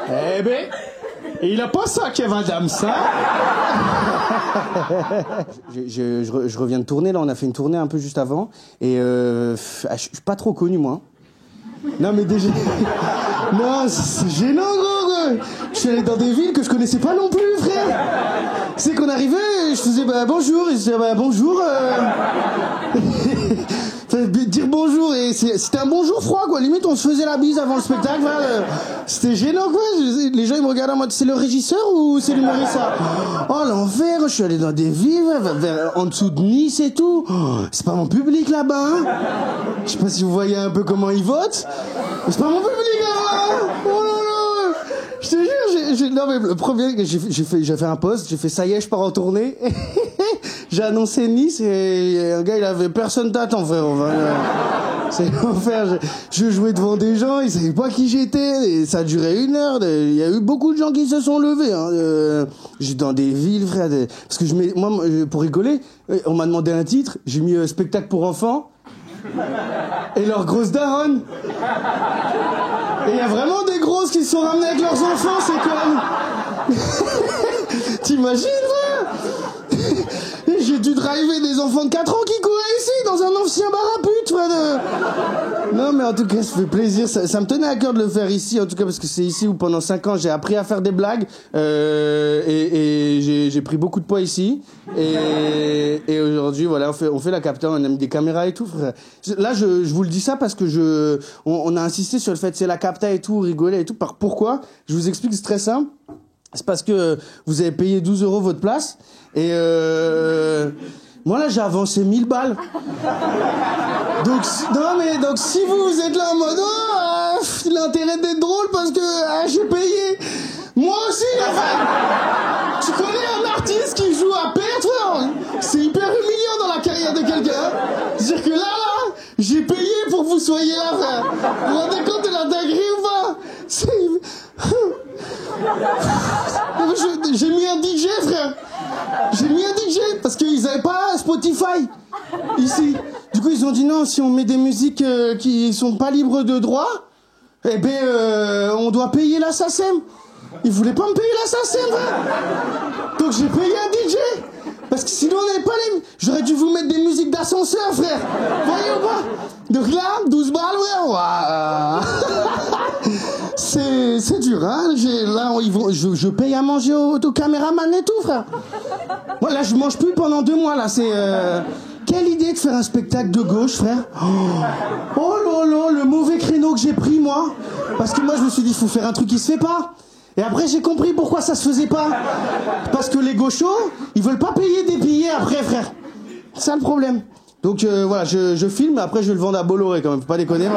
Eh ben, il a pas ça, Kev Adams, ça. Je reviens de tourner, là, on a fait une tournée un peu juste avant, et je suis pas trop connu, moi. Non, mais déjà... Non, c'est gênant, gros. Je suis allé dans des villes que je connaissais pas non plus, frère. C'est qu'on arrivait, je faisais bonjour, et je disais bonjour. Dire bonjour, et c'était un bonjour froid, quoi. Limite, on se faisait la bise avant le spectacle. C'était gênant, quoi. Les gens, ils me regardaient en mode, c'est le régisseur ou c'est l'humoriste, ça? Oh, l'enfer, je suis allé dans des villes, en dessous de Nice et tout. Oh, c'est pas mon public, là-bas, hein. Je sais pas si vous voyez un peu comment ils votent. C'est pas mon public, là-bas, hein. Oh là là. Je te jure, non, mais le premier, j'ai fait un post, j'ai fait, ça y est, je pars en tournée. J'ai annoncé Nice et un gars, il avait personne t'attend, frère. C'est l'enfer. Je jouais devant des gens, ils savaient pas qui j'étais, et ça a duré 1 heure. Il y a eu beaucoup de gens qui se sont levés, hein. J'étais dans des villes, frère. Parce que moi, pour rigoler, on m'a demandé un titre, j'ai mis spectacle pour enfants. Et leurs grosses daronnes. Et il y a vraiment des grosses qui se sont ramenées avec leurs enfants, c'est comme... T'imagines, frère? J'ai dû driver des enfants de 4 ans qui couraient ici, dans un ancien bar à pute, frère. Non, mais en tout cas, ça fait plaisir. Ça me tenait à cœur de le faire ici, en tout cas, parce que c'est ici où pendant 5 ans, j'ai appris à faire des blagues. Et j'ai pris beaucoup de poids ici. Et aujourd'hui, voilà, on fait la capta, on a mis des caméras et tout, frère. Là, je vous le dis ça parce que on a insisté sur le fait que c'est la capta et tout, rigoler et tout. Pourquoi? Je vous explique, c'est très simple. C'est parce que vous avez payé 12 € votre place. Et moi là j'ai avancé 1000 balles. Donc si vous êtes là en mode l'intérêt d'être drôle parce que j'ai payé. Moi aussi, enfin, tu connais un artiste qui joue à perdre, frère? C'est hyper humiliant dans la carrière de quelqu'un. C'est-à-dire que là, j'ai payé pour que vous soyez là, frère. Vous vous rendez compte de la dinguerie ou pas? J'ai mis un DJ, frère. J'ai mis un DJ parce qu'ils avaient pas Spotify ici. Du coup, ils ont dit non, si on met des musiques qui sont pas libres de droit, eh ben, on doit payer la SACEM. Ils voulaient pas me payer la SACEM, frère. Donc j'ai payé un DJ. Parce que sinon, on n'avait pas les... J'aurais dû vous mettre des musiques d'ascenseur, frère. Voyez ou pas? Donc là, 12 balles, frère. C'est dur, hein. Je paye à manger au caméraman et tout, frère. Moi, là, je mange plus pendant 2 mois, là. C'est... Quelle idée de faire un spectacle de gauche, frère. Oh là là, le mauvais créneau que j'ai pris, moi. Parce que moi, je me suis dit, il faut faire un truc qui se fait pas. Et après, j'ai compris pourquoi ça se faisait pas. Parce que les gauchos, ils veulent pas payer des billets après, frère. C'est ça le problème. Donc voilà, je filme, après je vais le vendre à Bolloré quand même, faut pas déconner.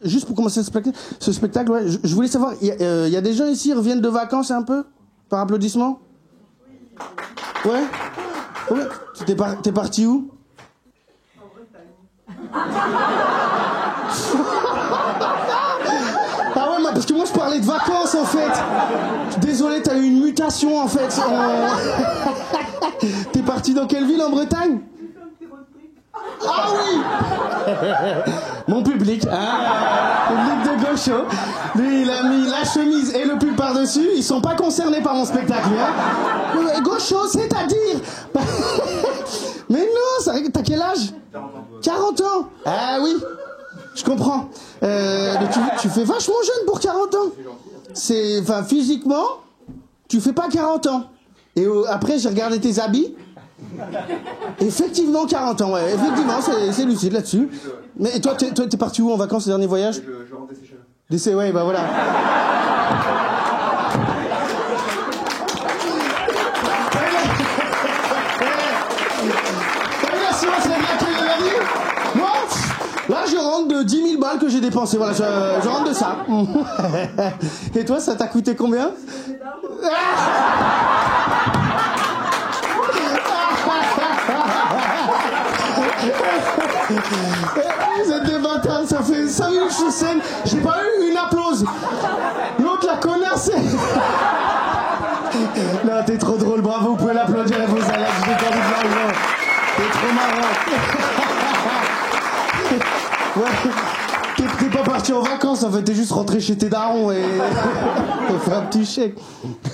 Juste pour commencer ce spectacle, ouais, je voulais savoir, il y a des gens ici qui reviennent de vacances un peu? Par applaudissement? Ouais? Ouais. T'es parti où? Ah ouais, parce que moi je parlais de vacances en fait. Désolé, t'as eu une mutation en fait. T'es parti dans quelle ville en Bretagne? Ah oui. Mon public, hein. Public de gaucho. Lui, il a mis la chemise et le pull par-dessus. Ils sont pas concernés par mon spectacle, hein. Gaucho, c'est-à-dire. Mais non, t'as quel âge? 40 ans. Ah oui, je comprends. Mais tu fais vachement jeune pour 40 ans. C'est, enfin, physiquement, tu fais pas 40 ans. Et après, j'ai regardé tes habits. Effectivement, 40 ans, ouais. Effectivement, c'est lucide là-dessus. Mais toi, t'es parti où en vacances, ce dernier voyage? Je rentre des Seychelles. Des ouais, bah voilà. Là, je rentre de 10 000 balles que j'ai dépensé. Voilà, je rentre de ça. Et toi, ça t'a coûté combien? Vous êtes des bâtards, ça fait 5 minutes que je suis scène. J'ai pas eu une applause. L'autre, la connasse. Non, t'es trop drôle, bravo, vous pouvez l'applaudir à vos salades. J'ai pas envie de l'argent. T'es trop marrant. Ouais. T'es pas parti en vacances, en fait, t'es juste rentré chez tes darons et t'as fait un petit chèque.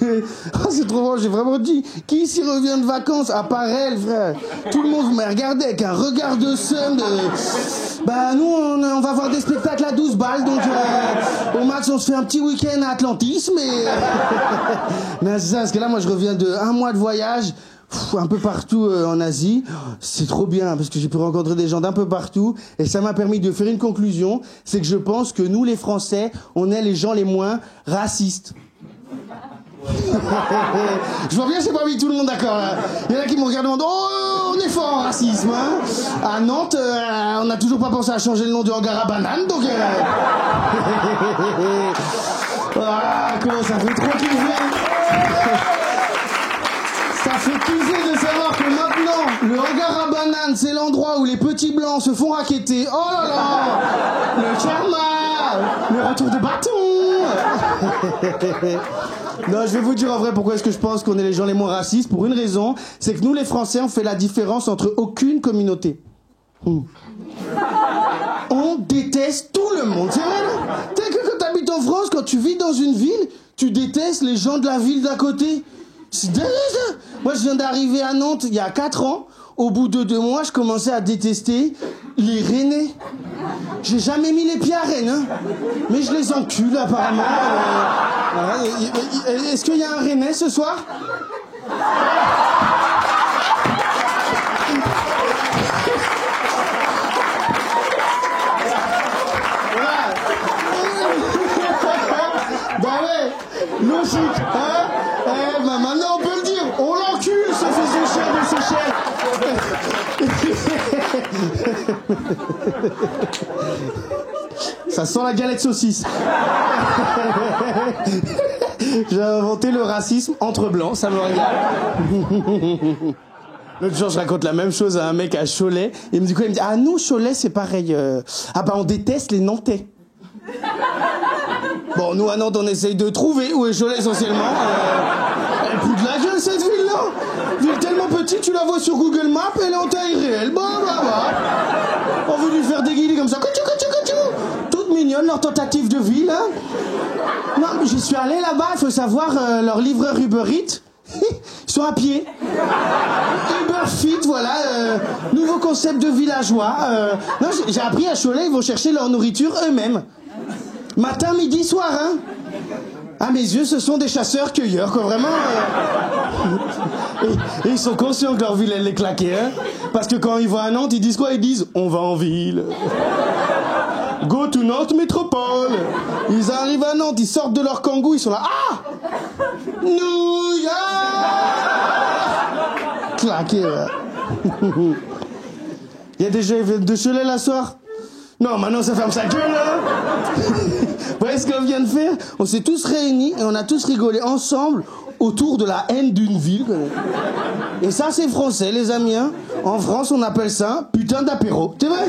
Oh, c'est trop drôle, j'ai vraiment dit, qui ici revient de vacances, à part elle, frère. Tout le monde m'a regardé avec un regard de seum de... Bah, nous, on va voir des spectacles à 12 balles, donc au max, on se fait un petit week-end à Atlantis, mais... Mais c'est ça, parce que là, moi, je reviens de 1 mois de voyage, un peu partout en Asie. C'est trop bien parce que j'ai pu rencontrer des gens d'un peu partout et ça m'a permis de faire une conclusion, c'est que je pense que nous les Français, on est les gens les moins racistes. Je vois bien, j'ai pas mis tout le monde d'accord là. Il y en a qui me regardent et me demandent oh, on est fort en racisme hein. À Nantes, on n'a toujours pas pensé à changer le nom du hangar à bananes, donc ah, comment ça fait trop kiffer. Ça fait kiffer de savoir que maintenant, le hangar à bananes, c'est l'endroit où les petits blancs se font racketter. Oh là là, le karma, le retour de bâton. Non, je vais vous dire en vrai pourquoi est-ce que je pense qu'on est les gens les moins racistes. Pour une raison, c'est que nous les Français, on fait la différence entre aucune communauté. On déteste tout le monde, c'est vrai non? T'as que quand t'habites en France, quand tu vis dans une ville, tu détestes les gens de la ville d'à côté. C'est dingue ça. Moi je viens d'arriver à Nantes il y a 4 ans. Au bout de 2 mois, je commençais à détester les Rennais. J'ai jamais mis les pieds à Rennes, hein. Mais je les encule apparemment. Est-ce qu'il y a un Rennais ce soir? Bah ouais, logique, hein. Bah maintenant on peut le dire, on l'encule ce fils de chien de Seychelles. Ça sent la galette saucisse. J'ai inventé le racisme entre blancs, ça me régale. L'autre jour, je raconte la même chose à un mec à Cholet. Il me dit quoi? Il me dit ah nous Cholet c'est pareil. Ah bah on déteste les Nantais. Bon, nous à Nantes, on essaye de trouver où est Cholet essentiellement. Elle fout de la gueule cette ville-là. Ville tellement petite, tu la vois sur Google Maps, elle est en taille réelle. Bah. On veut lui faire des guillis comme ça. Toute mignonne leur tentative de ville. Hein. Non, mais j'y suis allé là-bas, il faut savoir, leur livreur Uber Eats, ils sont à pied. Uber Fit, voilà, nouveau concept de villageois. Non, j'ai appris à Cholet, ils vont chercher leur nourriture eux-mêmes. Matin, midi, soir, hein. À mes yeux, ce sont des chasseurs-cueilleurs, quoi, vraiment. Et ils sont conscients que leur ville, elle est claquée, hein. Parce que quand ils vont à Nantes, ils disent quoi? Ils disent « On va en ville ». Go to Nantes Métropole. Ils arrivent à Nantes, ils sortent de leur kangou, ils sont là. Ah New York. Claqué, ouais. Il y a des gens de Cholet la soir? Non, maintenant ça ferme sa gueule, là. Vous voyez ce qu'on vient de faire? On s'est tous réunis et on a tous rigolé ensemble autour de la haine d'une ville. Et ça, c'est français, les amis. Hein. En France, on appelle ça putain d'apéro. C'est vrai?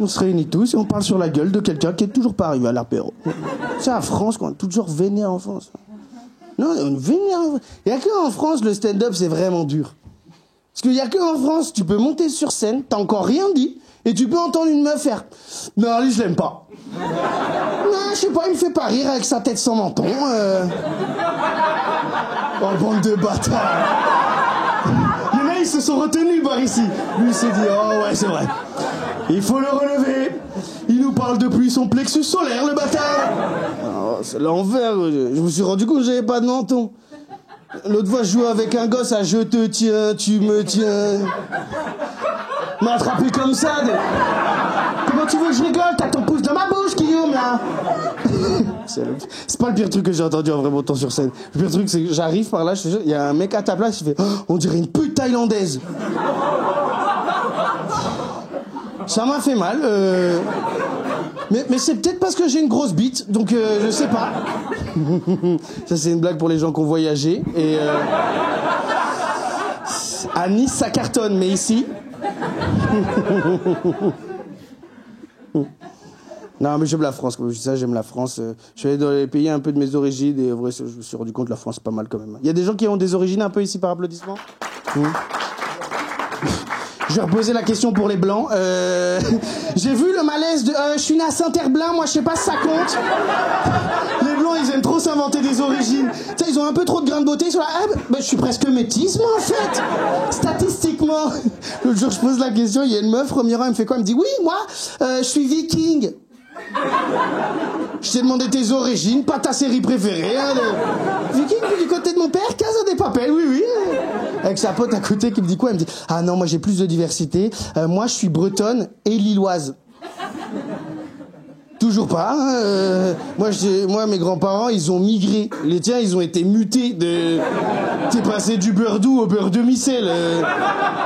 On se réunit tous et on parle sur la gueule de quelqu'un qui est toujours pas arrivé à l'apéro. C'est la France, quoi. Toujours vénère en France. Non, on vénère. Il y a qu'en France, le stand-up, c'est vraiment dur. Parce qu'il y a qu'en France, tu peux monter sur scène, t'as encore rien dit, et tu peux entendre une meuf faire « Non, lui, je l'aime pas. » Non, je sais pas, il me fait pas rire avec sa tête sans menton. Oh, bande de bâtards. Il y en a, ils se sont retenus par ici. Lui, il s'est dit « Oh, ouais, c'est vrai. Il faut le relever. Il nous parle depuis son plexus solaire, le bâtard. » Oh, c'est l'envers. Je me suis rendu compte que j'avais pas de menton. L'autre fois, je jouais avec un gosse à « Je te tiens, tu me tiens ». M'a attrapé comme ça. Comment tu veux que je rigole? T'as ton pouce dans ma bouche, Guillaume, là. C'est pas le pire truc que j'ai entendu en vrai montant sur scène. Le pire truc, c'est que j'arrive par là, je te jure, il y a un mec à ta place, il fait oh, on dirait une pute thaïlandaise. Ça m'a fait mal. Mais c'est peut-être parce que j'ai une grosse bite, donc je sais pas. Ça, c'est une blague pour les gens qui ont voyagé. Et à Nice, ça cartonne, mais ici... Non, mais j'aime la France, comme je dis ça, j'aime la France. Je suis allé dans les pays un peu de mes origines et en vrai, je me suis rendu compte que la France, c'est pas mal quand même. Il y a des gens qui ont des origines un peu ici par applaudissement. Je vais reposer la question pour les blancs. J'ai vu le malaise de... je suis né à Saint-Herblain, moi je sais pas si ça compte. Les blancs, ils aiment trop s'inventer des origines. Tu sais, ils ont un peu trop de grains de beauté. Ils sont là, je suis presque métisse, moi, en fait. Statistiquement. L'autre jour, je pose la question, il y a une meuf, premier rang, elle me fait quoi? Elle me dit, oui, moi, je suis viking. Je t'ai demandé tes origines, pas ta série préférée. Hein, Viking, du côté de mon père, Casa des Papel, oui, oui. Avec sa pote à côté qui me dit quoi? Elle me dit, ah non, moi j'ai plus de diversité. Moi, je suis bretonne et lilloise. Toujours pas. Hein, moi, mes grands-parents, ils ont migré. Les tiens, ils ont été mutés de... T'es passé du beurre doux au beurre demi-sel.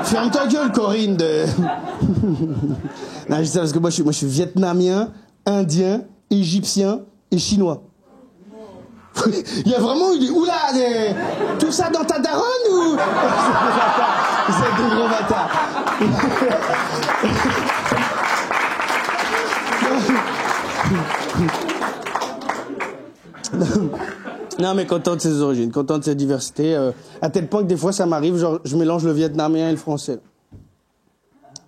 Ferme ta gueule, Corinne. Non, je dis ça parce que moi, je suis vietnamien, indien, égyptien et chinois. Il y a vraiment eu des... Oula, tout ça dans ta daronne ou... Vous êtes des gros bâtards. Non, mais content de ses origines, content de sa diversité. À tel point que des fois, ça m'arrive, genre, je mélange le vietnamien et le français.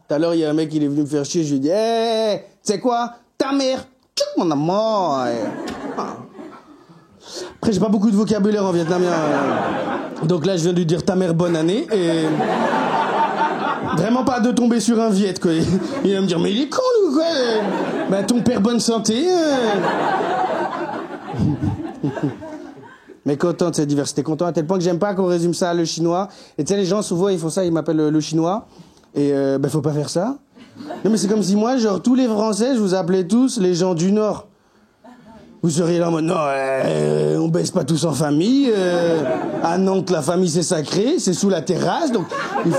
Tout à l'heure, il y a un mec, il est venu me faire chier, je lui ai dit, hé, tu sais quoi? Ta mère, tchouk mon amour. Après, j'ai pas beaucoup de vocabulaire en vietnamien. Donc là, je viens de lui dire ta mère bonne année et... Vraiment pas de tomber sur un viet, quoi. Il va me dire, mais il est con, lui, quoi. Bah, ton père bonne santé. Mais content de cette diversité, content à tel point que j'aime pas qu'on résume ça à le chinois. Et tu sais, les gens, souvent, ils font ça, ils m'appellent le chinois. Et bah, faut pas faire ça. Non, mais c'est comme si moi, genre, tous les Français, je vous appelais tous les gens du Nord. Vous seriez là en mode, non, on baisse pas tous en famille. À Nantes, la famille, c'est sacré, c'est sous la terrasse, donc il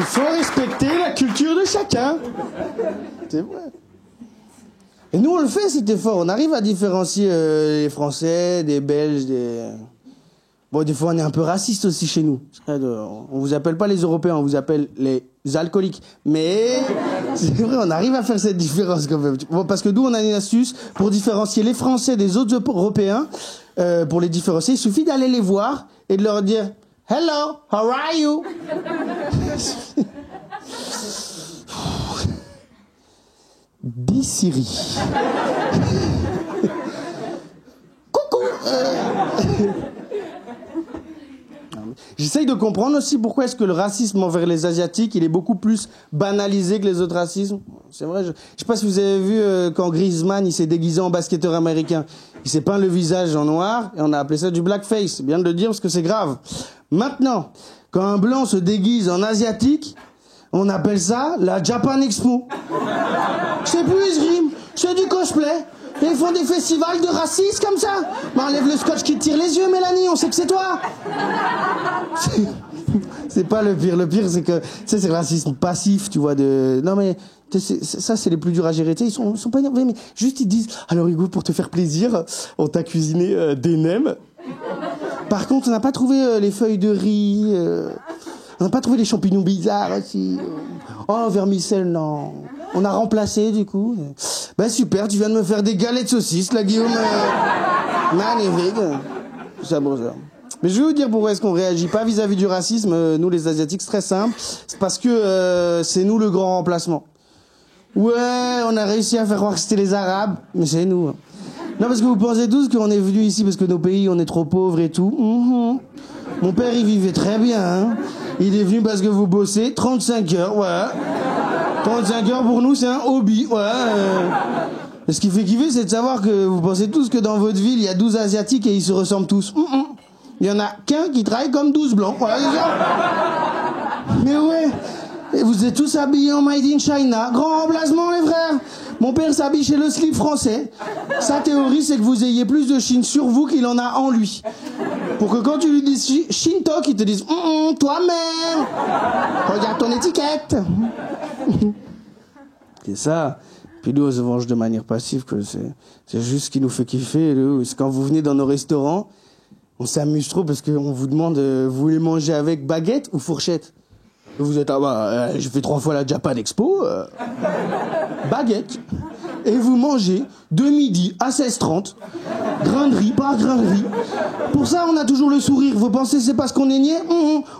faut respecter la culture de chacun. C'est vrai. Et nous, on le fait, cet effort. On arrive à différencier les Français, des Belges, des... Bon, des fois, on est un peu raciste aussi chez nous. On vous appelle pas les Européens, on vous appelle les alcooliques. Mais c'est vrai, on arrive à faire cette différence quand même. Bon, parce que nous, on a une astuce pour différencier les Français des autres Européens. Pour les différencier, il suffit d'aller les voir et de leur dire « Hello, how are you ?» Dis Siri. Coucou. J'essaye de comprendre aussi pourquoi est-ce que le racisme envers les Asiatiques, il est beaucoup plus banalisé que les autres racismes. C'est vrai, je sais pas si vous avez vu quand Griezmann, il s'est déguisé en basketteur américain. Il s'est peint le visage en noir et on a appelé ça du blackface. C'est bien de le dire parce que c'est grave. Maintenant, quand un blanc se déguise en asiatique, on appelle ça la Japan Expo. Je sais plus, ils riment. C'est du cosplay. Et ils font des festivals de racisme comme ça. Bah, enlève le scotch qui te tire les yeux, Mélanie, on sait que c'est toi. C'est pas le pire. Le pire, c'est que, tu sais, c'est le racisme passif, tu vois, non mais, ça, c'est les plus durs à gérer. Tu sais, ils sont pas énervés, mais juste ils disent, alors Hugo, pour te faire plaisir, on t'a cuisiné des nems. Par contre, on n'a pas trouvé les feuilles de riz, on n'a pas trouvé les champignons bizarres aussi. Oh, vermicelle, non. On a remplacé, du coup. Ben super, tu viens de me faire des galettes saucisses, là, Guillaume. Magnifique. Ça, bon, ça. Mais je vais vous dire pourquoi est-ce qu'on réagit pas vis-à-vis du racisme, nous les Asiatiques, c'est très simple. C'est parce que c'est nous le grand remplacement. Ouais, on a réussi à faire croire que c'était les Arabes, mais c'est nous. Non, parce que vous pensez tous qu'on est venu ici parce que nos pays, on est trop pauvres et tout. Mon père, il vivait très bien, hein. Il est venu parce que vous bossez 35 heures, ouais. 35 heures pour nous, c'est un hobby, ouais. Ce qui fait kiffer, c'est de savoir que vous pensez tous que dans votre ville, il y a 12 Asiatiques et ils se ressemblent tous. Il y en a qu'un qui travaille comme 12 blancs, voilà, c'est ça. Mais ouais, et vous êtes tous habillés en Made in China. Grand remplacement, les frères. Mon père s'habille chez le slip français. Sa théorie, c'est que vous ayez plus de Chine sur vous qu'il en a en lui. Pour que quand tu lui dis Shintok, il te dise toi-même, regarde ton étiquette. C'est ça. Puis nous, on se venge de manière passive, que c'est juste ce qui nous fait kiffer. C'est quand vous venez dans nos restaurants, on s'amuse trop parce qu'on vous demande, vous voulez manger avec baguette ou fourchette? Vous êtes, je fais 3 fois la Japan Expo, baguette. et vous mangez de midi à 16h30, grain de riz par grain de riz. Pour ça, on a toujours le sourire. Vous pensez c'est parce qu'on est niais?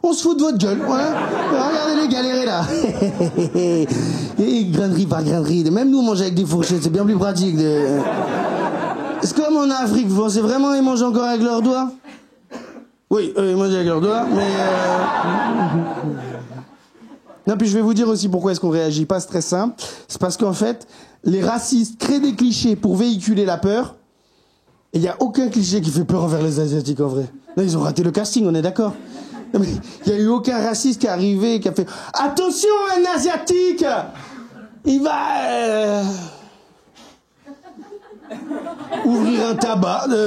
On se fout de votre gueule, voilà. Regardez les galérés là. Et grain de riz par grain de riz. Même nous, on mange avec des fourchettes, c'est bien plus pratique. C'est comme en Afrique, vous pensez vraiment ils mangent encore avec leurs doigts? Oui, ils mangent avec leurs doigts, mais... Non, puis je vais vous dire aussi pourquoi est-ce qu'on réagit pas, c'est très simple. C'est parce qu'en fait, les racistes créent des clichés pour véhiculer la peur, et il n'y a aucun cliché qui fait peur envers les Asiatiques, en vrai. Là, ils ont raté le casting, on est d'accord? Il n'y a eu aucun raciste qui est arrivé et qui a fait « Attention, un Asiatique! Il va... ouvrir un tabac de...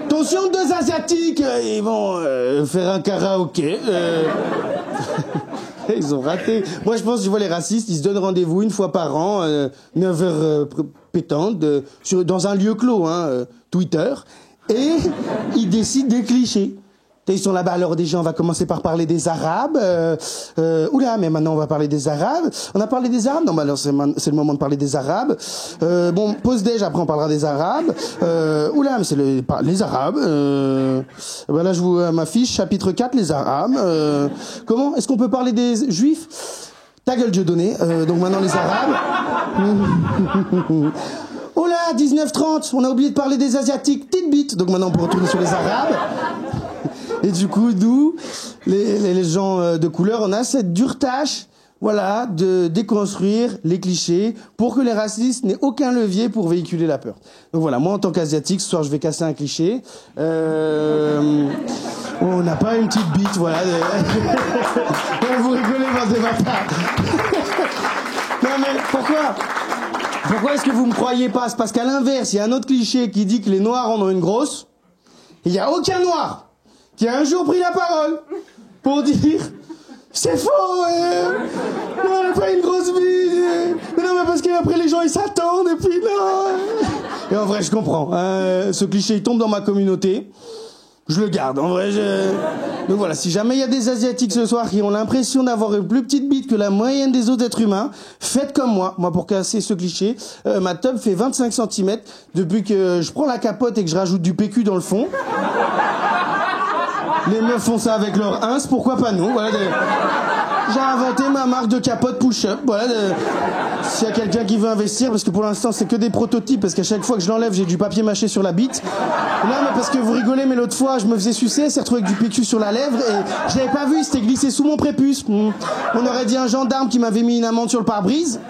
Attention, 2 Asiatiques, ils vont faire un karaoké. Ils ont raté. Moi, je pense, tu vois, les racistes, ils se donnent rendez-vous une fois par an, 9h pétantes, dans un lieu clos, Twitter, et ils décident des clichés. Ils sont là-bas, alors déjà on va commencer par parler des Arabes. Oula, mais maintenant on va parler des Arabes. On a parlé des Arabes? Non, bah alors c'est le moment de parler des Arabes. Bon, pause déj, après on parlera des Arabes. Oula, mais c'est les Arabes. Ben là je vous m'affiche, chapitre 4, les Arabes. Comment? Est-ce qu'on peut parler des Juifs? Ta gueule, Dieudonné. Donc maintenant les Arabes. Oh là, 19h30, on a oublié de parler des Asiatiques. Petite bite. Donc maintenant on peut retourner sur les Arabes. Et du coup, nous, les gens de couleur, on a cette dure tâche, voilà, de déconstruire les clichés pour que les racistes n'aient aucun levier pour véhiculer la peur. Donc voilà, moi en tant qu'asiatique, ce soir je vais casser un cliché. On n'a pas une petite bite, voilà. Vous rigolez, c'est pas ça. Non mais pourquoi est-ce que vous me croyez pas? C'est parce qu'à l'inverse, il y a un autre cliché qui dit que les noirs en ont une grosse. Il n'y a aucun noir qui a un jour pris la parole pour dire c'est faux, non, on n'a pas une grosse bite, non, mais parce qu'après les gens ils s'attendent et puis non. Et en vrai je comprends, ce cliché il tombe dans ma communauté, je le garde, en vrai donc voilà, si jamais il y a des Asiatiques ce soir qui ont l'impression d'avoir une plus petite bite que la moyenne des autres êtres humains, faites comme moi pour casser ce cliché, ma tub fait 25 cm depuis que je prends la capote et que je rajoute du PQ dans le fond. Les meufs font ça avec leur ins, pourquoi pas nous? Voilà, j'ai inventé ma marque de capote push-up. Voilà, s'il y a quelqu'un qui veut investir, parce que pour l'instant c'est que des prototypes, parce qu'à chaque fois que je l'enlève j'ai du papier mâché sur la bite. Non mais parce que vous rigolez, mais l'autre fois je me faisais sucer, c'est retrouvé avec du PQ sur la lèvre et je l'avais pas vu, il s'était glissé sous mon prépuce. On aurait dit un gendarme qui m'avait mis une amende sur le pare-brise.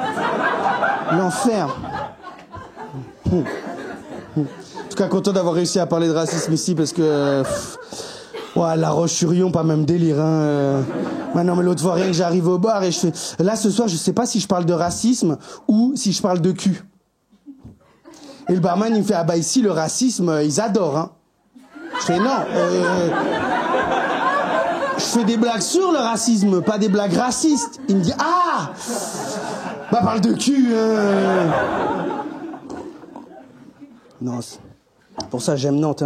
L'enfer. En tout cas, content d'avoir réussi à parler de racisme ici parce que... Ouais, La Roche-sur-Yon, pas même délire, Ouais, non, mais l'autre fois, rien que j'arrive au bar et je fais... Là, ce soir, je sais pas si je parle de racisme ou si je parle de cul. Et le barman, il me fait, ah bah ici, le racisme, ils adorent, Je fais, non, je fais des blagues sur le racisme, pas des blagues racistes. Il me dit, ah bah parle de cul, Non, pour ça, j'aime Nantes,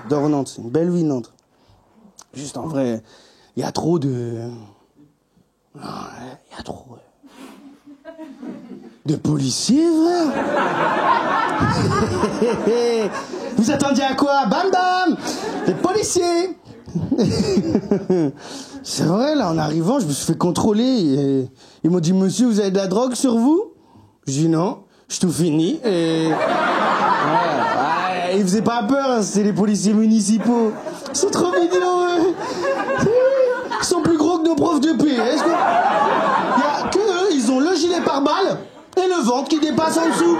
J'adore Nantes, c'est une belle ville, Nantes. Juste en vrai, il y a trop de... Il y a trop... de policiers, frère. Vous attendiez à quoi? Bam bam. Des policiers. C'est vrai, là, en arrivant, je me suis fait contrôler. Et ils m'ont dit, monsieur, vous avez de la drogue sur vous? Je dis non, je tout fini. Et... ils faisaient pas peur, c'est les policiers municipaux. Ils sont trop mignons, Ils sont plus gros que nos profs de paix. Il y a que eux, ils ont le gilet pare-balles et le ventre qui dépasse en dessous.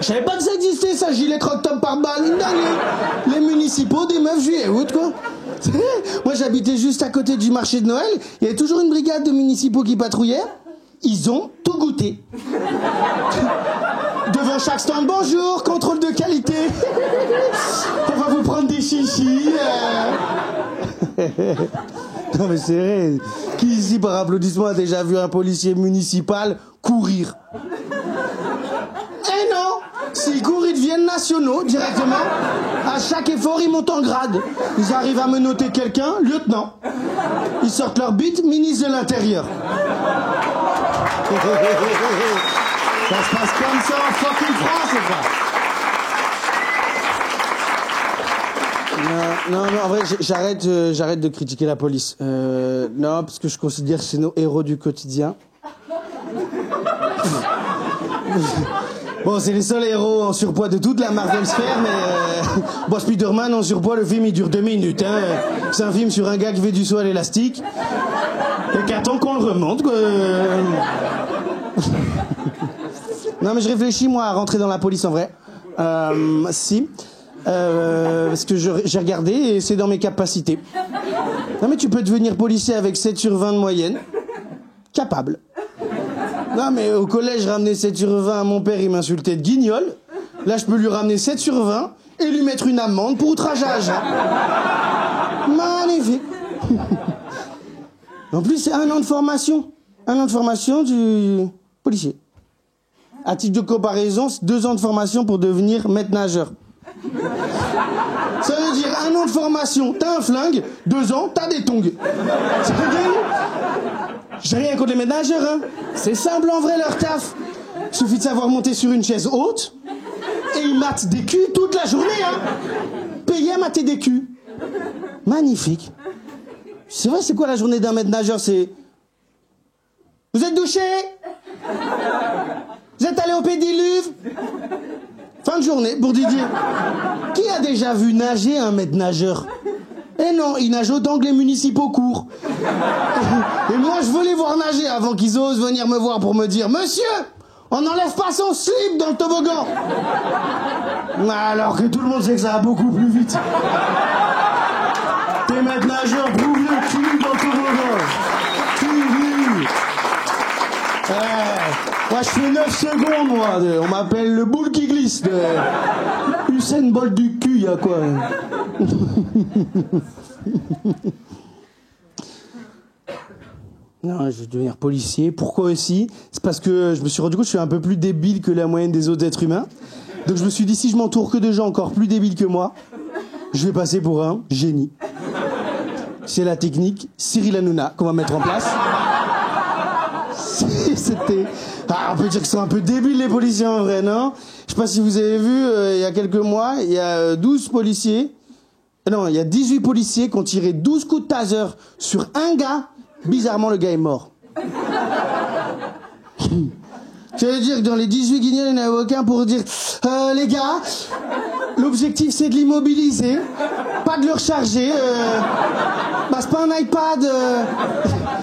Je savais pas que ça existait, ça, gilet croque-top pare-balles. Une dinguerie. Les municipaux, des meufs juillet août, quoi. Moi, j'habitais juste à côté du marché de Noël. Il y avait toujours une brigade de municipaux qui patrouillait. Ils ont tout goûté. Devant chaque stand, bonjour, contrôle de qualité. On va vous prendre des chichis. Non mais c'est vrai. Qui ici par applaudissement a déjà vu un policier municipal courir? Eh non. S'ils courent, ils deviennent nationaux directement. À chaque effort, ils montent en grade. Ils arrivent à menotter quelqu'un, lieutenant. Ils sortent leur bite, ministre de l'Intérieur. Ça se passe comme ça en fucking France, c'est pas. Non, en vrai, j'arrête de critiquer la police. Non, parce que je considère que c'est nos héros du quotidien. Bon, c'est les seuls héros en surpoids de toute la Marvel sphère, mais... Bon, Spider-Man en surpoids, le film, il dure 2 minutes, hein. C'est un film sur un gars qui fait du saut à l'élastique. Et qu'attend qu'on le remonte, quoi. Non, mais je réfléchis, moi, à rentrer dans la police, en vrai. Si. Parce que j'ai regardé et c'est dans mes capacités. Non, mais tu peux devenir policier avec 7 sur 20 de moyenne. Capable. Non, mais au collège, je ramenais 7 sur 20 à mon père, il m'insultait de guignol. Là, je peux lui ramener 7 sur 20 et lui mettre une amende pour outrageage. Magnifique. En plus, c'est 1 an de formation. 1 an de formation du policier. À titre de comparaison, c'est 2 ans de formation pour devenir maître nageur. Ça veut dire 1 an de formation, t'as un flingue, 2 ans, t'as des tongs. Ça veut dire... J'ai rien contre les maîtres nageurs, hein. C'est simple en vrai leur taf. Suffit de savoir monter sur une chaise haute et ils matent des culs toute la journée, hein. Payés à mater des culs. Magnifique. C'est vrai, c'est quoi la journée d'un maître nageur? C'est... Vous êtes douché? Vous êtes allé au pédiluve? Fin de journée pour Didier. Qui a déjà vu nager un maître nageur? Eh non, il nage autant que les municipaux courent. Et moi, je veux les voir nager avant qu'ils osent venir me voir pour me dire « Monsieur, on n'enlève pas son slip dans le toboggan !» Alors que tout le monde sait que ça va beaucoup plus vite. T'es maître nageur, prouve le cul dans le toboggan. Moi, je fais 9 secondes, moi. On m'appelle le boule qui glisse. Usain Bolt du cul, y'a quoi? Non, je vais devenir policier. Pourquoi aussi? C'est parce que je me suis rendu compte que je suis un peu plus débile que la moyenne des autres êtres humains. Donc je me suis dit, si je m'entoure que de gens encore plus débiles que moi, je vais passer pour un génie. C'est la technique Cyril Hanouna qu'on va mettre en place. C'était... Ah, on peut dire qu'ils sont un peu débiles les policiers en vrai, non? Je sais pas si vous avez vu, il y a quelques mois, il y a 12 policiers... Non, il y a 18 policiers qui ont tiré 12 coups de taser sur un gars. Bizarrement, le gars est mort. Ça veut dire que dans les 18 guignols, il n'y en avait aucun pour dire les gars, l'objectif c'est de l'immobiliser, pas de le recharger. C'est pas un iPad.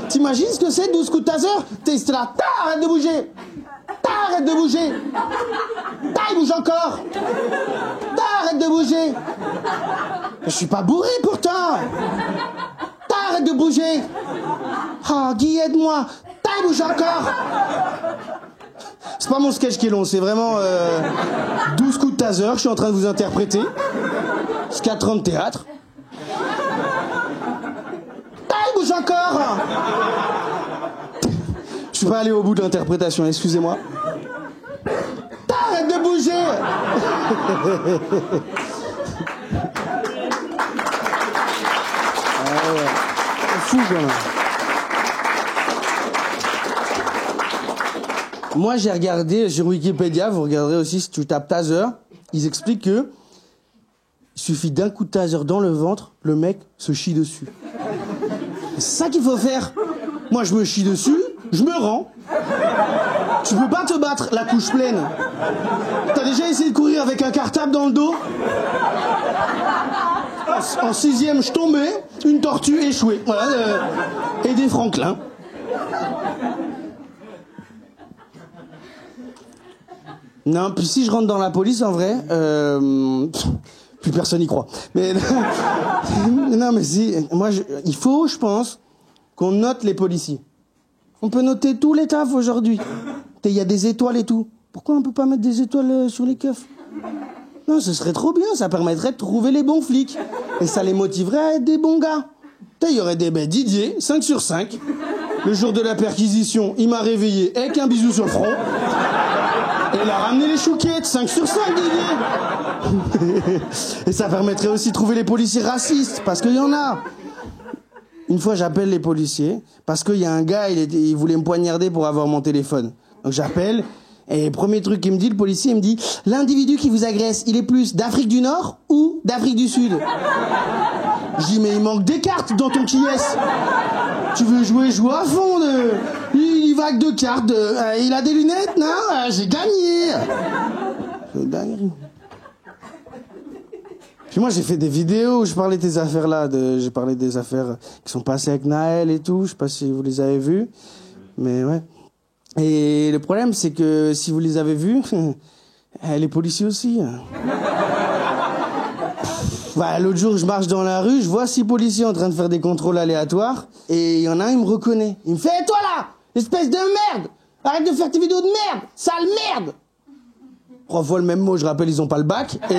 T'imagines ce que c'est, 12 coups de taser? T'es là, arrête de bouger. Arrête de bouger. Il bouge encore. Arrête de bouger. Je suis pas bourré pourtant. Arrête de bouger. Ah, Guy, aide-moi. Il bouge encore. C'est pas mon sketch qui est long, c'est vraiment 12 coups de taser, je suis en train de vous interpréter. C'est 4 ans de théâtre. Il bouge encore. Je suis pas allé au bout de l'interprétation, excusez-moi. Arrête de bouger. C'est fou quand même. Moi, j'ai regardé sur Wikipédia, vous regarderez aussi si tu tapes taser, ils expliquent que il suffit d'un coup de taser dans le ventre, le mec se chie dessus. C'est ça qu'il faut faire. Moi, je me chie dessus, je me rends. Tu peux pas te battre la couche pleine. T'as déjà essayé de courir avec un cartable dans le dos? En 6e, je tombais, une tortue échouée. Voilà, et des franklins. Non, puis si je rentre dans la police, en vrai, plus personne n'y croit. Mais non, mais si, moi, il faut, je pense, qu'on note les policiers. On peut noter tous les tafs aujourd'hui. Il y a des étoiles et tout. Pourquoi on peut pas mettre des étoiles sur les keufs? Non, ce serait trop bien, ça permettrait de trouver les bons flics. Et ça les motiverait à être des bons gars. Il y aurait des Didier, 5 sur 5. Le jour de la perquisition, il m'a réveillé avec un bisou sur le front. Et il a ramené les chouquettes, 5 sur 5, Didier. Et ça permettrait aussi de trouver les policiers racistes, parce qu'il y en a. Une fois, j'appelle les policiers parce qu'il y a un gars, il voulait me poignarder pour avoir mon téléphone. Donc j'appelle et premier truc qu'il me dit, le policier, il me dit « L'individu qui vous agresse, il est plus d'Afrique du Nord ou d'Afrique du Sud ?» Je dis « Mais il manque des cartes dans ton qui est. Tu veux jouer, joue à fond. Il va avec 2 cartes. Il a des lunettes, non? J'ai gagné. » C'est dingue. Puis moi, j'ai fait des vidéos où je parlais de ces affaires-là. J'ai parlé des affaires qui sont passées avec Naël et tout. Je sais pas si vous les avez vues. Mais ouais. Et le problème, c'est que si vous les avez vues, les policiers aussi. Bah, l'autre jour, je marche dans la rue, je vois 6 policiers en train de faire des contrôles aléatoires. Et il y en a un, il me reconnaît. Il me fait « Toi là, espèce de merde! Arrête de faire tes vidéos de merde! Sale merde !» 3 fois le même mot, je rappelle, ils ont pas le bac. Et...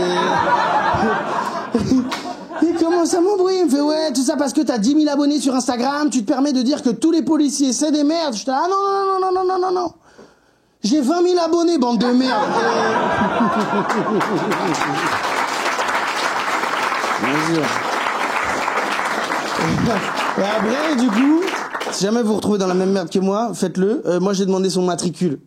il commence à m'embrouiller, il me fait « Ouais, tout ça parce que t'as 10 000 abonnés sur Instagram, tu te permets de dire que tous les policiers, c'est des merdes. » Je dis « Ah non. J'ai 20 000 abonnés, bande de merde. » Et après, du coup, si jamais vous vous retrouvez dans la même merde que moi, faites-le. Moi, j'ai demandé son matricule.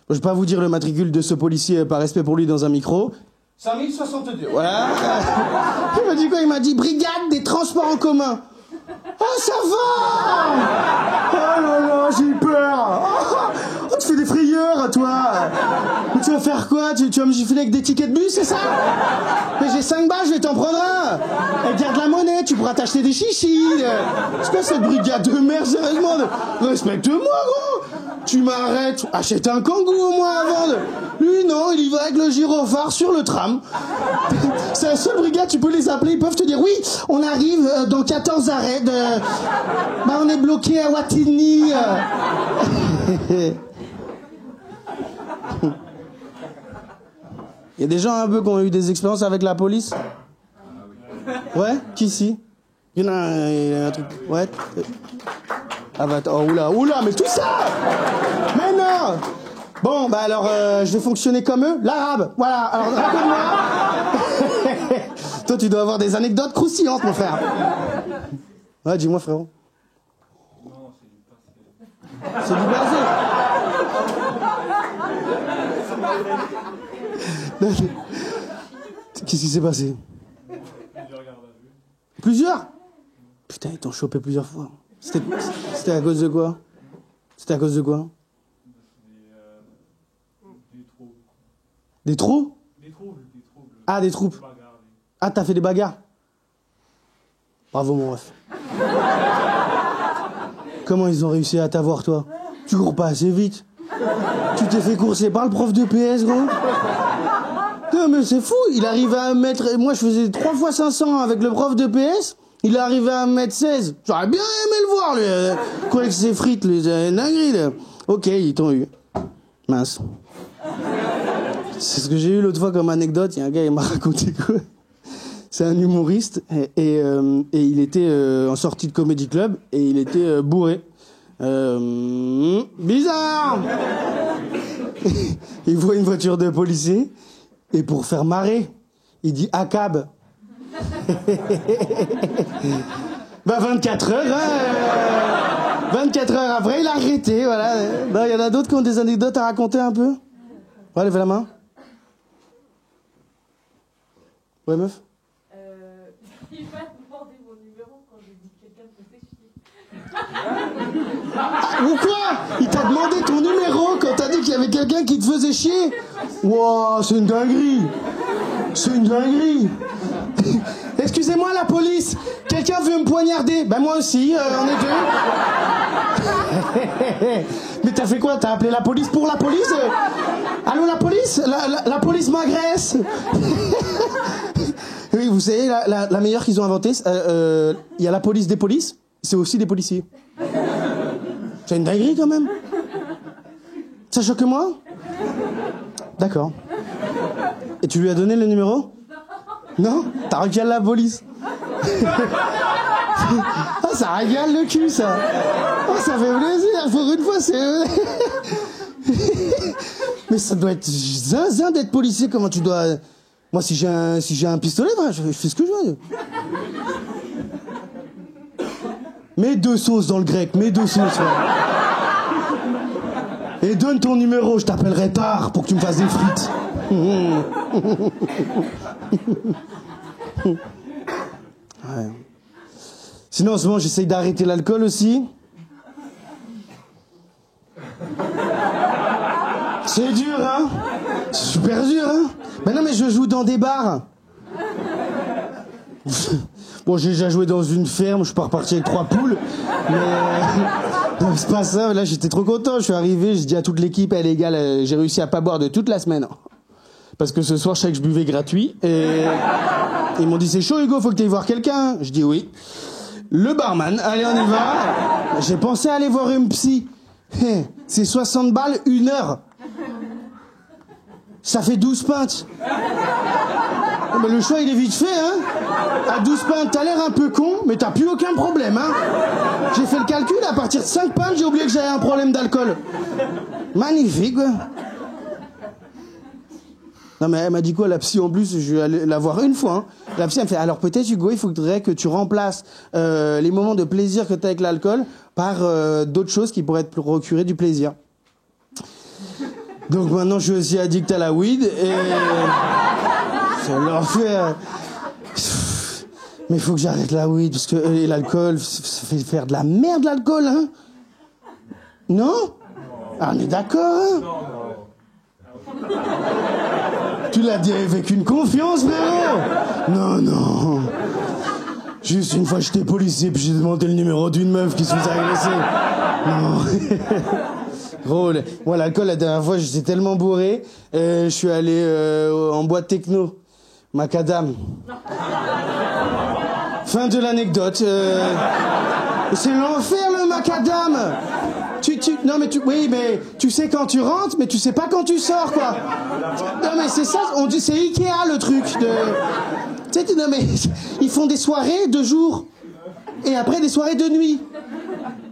Je vais pas vous dire le matricule de ce policier par respect pour lui dans un micro. 5062. Voilà. Il m'a dit quoi? Il m'a dit brigade des transports en commun. Oh, ça va! Oh là là, j'ai eu peur! Oh, tu fais des frayeurs, toi! Mais tu vas faire quoi? Tu vas me gifler avec des tickets de bus, c'est ça? Mais j'ai 5 balles, je vais t'en prendre un! Et garde la monnaie, tu pourras t'acheter des chichis! C'est quoi cette brigade de merde, sérieusement? Respecte-moi, gros! Tu m'arrêtes! Achète un kangou au moins avant de... Lui, non, il y va avec le gyrophare sur le tram. C'est la seule brigade, tu peux les appeler, ils peuvent te dire oui, on arrive dans 14 arrêts de... Bah, on est bloqué à Watini. Il y a des gens un peu qui ont eu des expériences avec la police? Ouais? Qui ici? Il y en a un truc... Ouais? Ah bah, oh, oula, mais tout ça! Mais non! Bon, bah alors, je vais fonctionner comme eux. L'arabe, voilà. Alors, raconte-moi. Toi, tu dois avoir des anecdotes croustillantes, mon frère. Ouais, dis-moi, frérot. Non, c'est du passé. C'est du blasé. Qu'est-ce qui s'est passé? Plusieurs gardes à vue. Plusieurs? Putain, ils t'ont chopé plusieurs fois. C'était à cause de quoi? C'était à cause de quoi? Des troubles. Des trous? Des troubles. Ah, des troupes. Bagarres. Ah, t'as fait des bagarres? Bravo, mon ref. Comment ils ont réussi à t'avoir, toi? Tu cours pas assez vite. Tu t'es fait courser par le prof de PS, gros? Non, mais c'est fou. Il arrive à mettre... Moi, je faisais 3 fois 500 avec le prof de PS. Il est arrivé à 1m16. J'aurais bien aimé le voir, lui. Quoi avec ses frites, les dingueries, là. Ok, ils t'ont eu. Mince. C'est ce que j'ai eu l'autre fois comme anecdote. Il y a un gars, il m'a raconté quoi. C'est un humoriste et il était en sortie de comédie club et il était bourré. Bizarre. Il voit une voiture de policier et pour faire marrer, il dit ACAB. Bah 24 heures, hein, 24 heures après, il a arrêté, voilà. Il y en a d'autres qui ont des anecdotes à raconter un peu. Ouais, levez la main. Ouais, meuf. Il m'a demandé mon numéro quand j'ai dit que quelqu'un me faisait chier. Ah, ou quoi? Il t'a demandé ton numéro quand t'as dit qu'il y avait quelqu'un qui te faisait chier? Wow, c'est une dinguerie. C'est une dinguerie. Excusez-moi, la police. Quelqu'un veut me poignarder? Ben moi aussi, on est deux. Mais t'as fait quoi? T'as appelé la police pour la police? Allô, la police? La police m'agresse. Oui, vous savez, la meilleure qu'ils ont inventée, il y a la police des polices, c'est aussi des policiers. C'est une dinguerie quand même. Ça choque moi? D'accord. Et tu lui as donné le numéro? Non? T'as recalé la police. Oh, ça régale le cul, ça. Oh, ça fait plaisir. Pour une fois, c'est... Mais ça doit être zinzin d'être policier. Comment tu dois... Moi, si j'ai un pistolet, je fais ce que je veux. Mets 2 sauces dans le grec, mets 2 sauces. Ouais. Et donne ton numéro, je t'appellerai tard pour que tu me fasses des frites. Ouais. Sinon, en ce moment, j'essaye d'arrêter l'alcool aussi. C'est dur, hein? C'est super dur, hein? Ben non, mais je joue dans des bars. Bon, j'ai déjà joué dans une ferme, je suis pas reparti avec 3 poules. Mais non, c'est pas ça. Là, j'étais trop content. Je suis arrivé, j'ai dit à toute l'équipe, hey, les gars, j'ai réussi à pas boire de toute la semaine. Parce que ce soir, je savais que je buvais gratuit. Et ils m'ont dit, c'est chaud, Hugo, faut que tu ailles voir quelqu'un. Je dis oui. Le barman, allez, on y va. J'ai pensé aller voir une psy. C'est 60 balles, 1 heure. Ça fait 12 pintes. Oh, mais le choix, il est vite fait, hein. À 12 pintes, t'as l'air un peu con, mais t'as plus aucun problème, hein. J'ai fait le calcul, à partir de 5 pintes, j'ai oublié que j'avais un problème d'alcool. Magnifique, quoi. Non, mais elle m'a dit quoi, la psy, en plus, je vais aller la voir une fois, hein. La psy, elle me fait, alors peut-être, Hugo, il faudrait que tu remplaces les moments de plaisir que t'as avec l'alcool par d'autres choses qui pourraient te procurer du plaisir. Donc maintenant, je suis aussi addict à la weed, et... c'est l'enfer. Mais il faut que j'arrête la weed, parce que l'alcool, ça fait faire de la merde, l'alcool, hein. Non? Ah, on est d'accord, hein. Tu l'as dit avec une confiance, frérot. Non, non. Juste une fois, j'étais policier, puis j'ai demandé le numéro d'une meuf qui se faisait agresser. Non. Gros, moi, l'alcool, la dernière fois, j'étais tellement bourré, je suis allé en boîte techno. Macadam. Fin de l'anecdote. C'est l'enfer, le macadam. Non, mais oui, mais tu sais quand tu rentres, mais tu sais pas quand tu sors, quoi. Non, mais c'est ça, on dit, c'est Ikea, le truc de... Tu sais, non, mais ils font des soirées de jour, et après des soirées de nuit.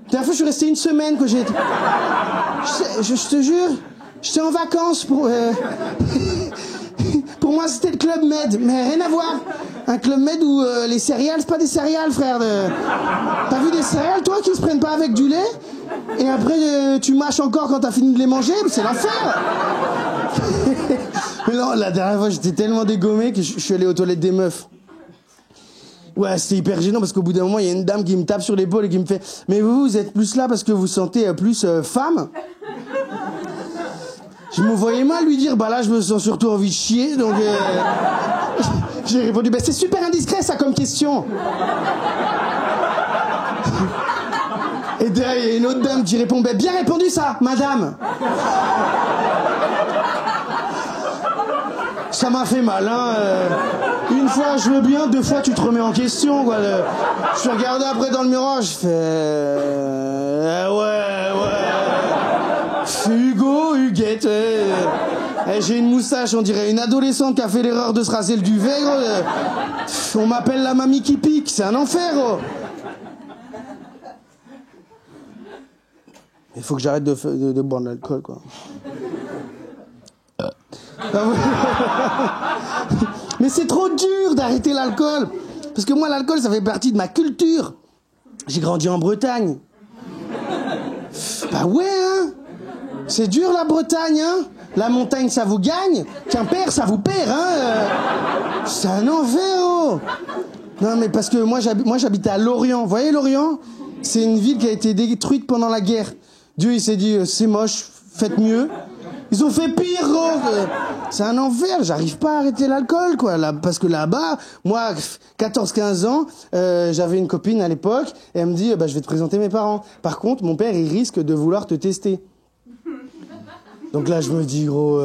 La dernière fois, je suis resté 1 semaine, quoi, je te jure, j'étais en vacances pour... Pour moi, c'était le Club Med, mais rien à voir. Un Club Med où les céréales, c'est pas des céréales, frère. T'as vu des céréales, toi, qui se prennent pas avec du lait? Et après, tu mâches encore quand t'as fini de les manger? C'est l'enfer. Mais non, la dernière fois, j'étais tellement dégommé que je suis allé aux toilettes des meufs. Ouais, c'était hyper gênant parce qu'au bout d'un moment, il y a une dame qui me tape sur l'épaule et qui me fait « Mais vous êtes plus là parce que vous sentez plus femme ?» Je me voyais mal lui dire, bah là, je me sens surtout envie de chier, donc j'ai répondu, bah c'est super indiscret, ça, comme question. Et derrière, il y a une autre dame qui répond, bah bien répondu, ça, madame. Ça m'a fait mal, hein. Une fois, je veux bien, 2 fois, tu te remets en question, quoi. Je me regardais après dans le miroir, je fais... ouais. C'est Hugo, Huguette. J'ai une moustache, on dirait une adolescente qui a fait l'erreur de se raser le duvet. On m'appelle la mamie qui pique, c'est un enfer. Il faut que j'arrête de boire de l'alcool, quoi. Mais c'est trop dur d'arrêter l'alcool. Parce que moi, l'alcool, ça fait partie de ma culture. J'ai grandi en Bretagne. Bah ouais, hein. C'est dur, la Bretagne, hein. La montagne, ça vous gagne. Quimper, ça vous perd, hein. C'est un enfer, oh. Non, mais parce que moi, j'habitais à Lorient. Vous voyez, Lorient? C'est une ville qui a été détruite pendant la guerre. Dieu, il s'est dit, c'est moche, faites mieux. Ils ont fait pire, gros. C'est un enfer, j'arrive pas à arrêter l'alcool, quoi. Là, parce que là-bas, moi, 14-15 ans, j'avais une copine à l'époque, et elle me dit, bah, je vais te présenter mes parents. Par contre, mon père, il risque de vouloir te tester. Donc là, je me dis, gros,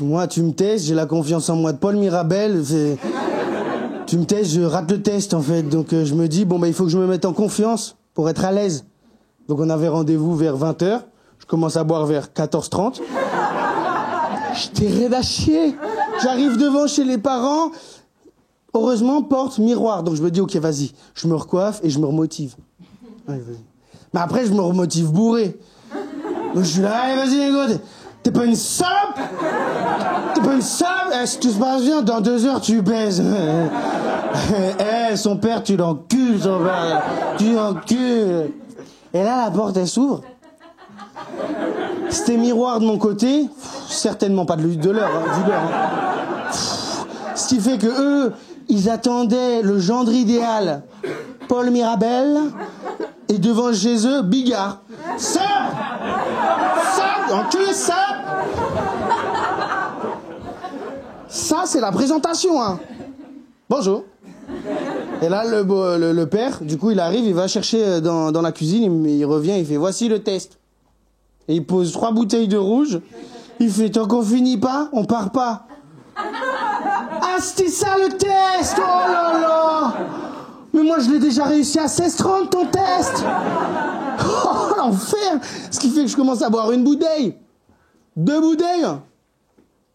moi, tu me testes, j'ai la confiance en moi de Paul Mirabel. Tu me testes, je rate le test, en fait. Donc je me dis, bon, bah, il faut que je me mette en confiance pour être à l'aise. Donc on avait rendez-vous vers 20h. Je commence à boire vers 14h30. J'étais raide à chier. J'arrive devant chez les parents. Heureusement, porte, miroir. Donc je me dis, ok, vas-y. Je me recoiffe et je me remotive. Allez, vas-y. Mais après, je me remotive bourré. Donc je suis là, allez, vas-y, Hugo. T'es pas une salope? T'es pas une salope? Si tout se passe bien, dans 2 heures, tu baises. Ouais, son père, tu l'encules, son père. Tu l'encules. Et là, la porte, elle s'ouvre. C'était miroir de mon côté. Certainement pas de l'heure, hein, du l'heure. Hein. Ce qui fait que eux, ils attendaient le gendre idéal. Paul Mirabel. Et devant chez eux, Bigard. Ça, enculé, ça. Ça, c'est la présentation, hein. Bonjour. Et là, le père, du coup, il arrive, il va chercher dans la cuisine, il revient, il fait, voici le test. Et il pose 3 bouteilles de rouge. Il fait, tant qu'on finit pas, on part pas. Ah, c'était ça le test! Oh là là! Mais moi, je l'ai déjà réussi à 16h30, ton test! Oh, l'enfer! Ce qui fait que je commence à boire une bouteille. 2 bouteilles.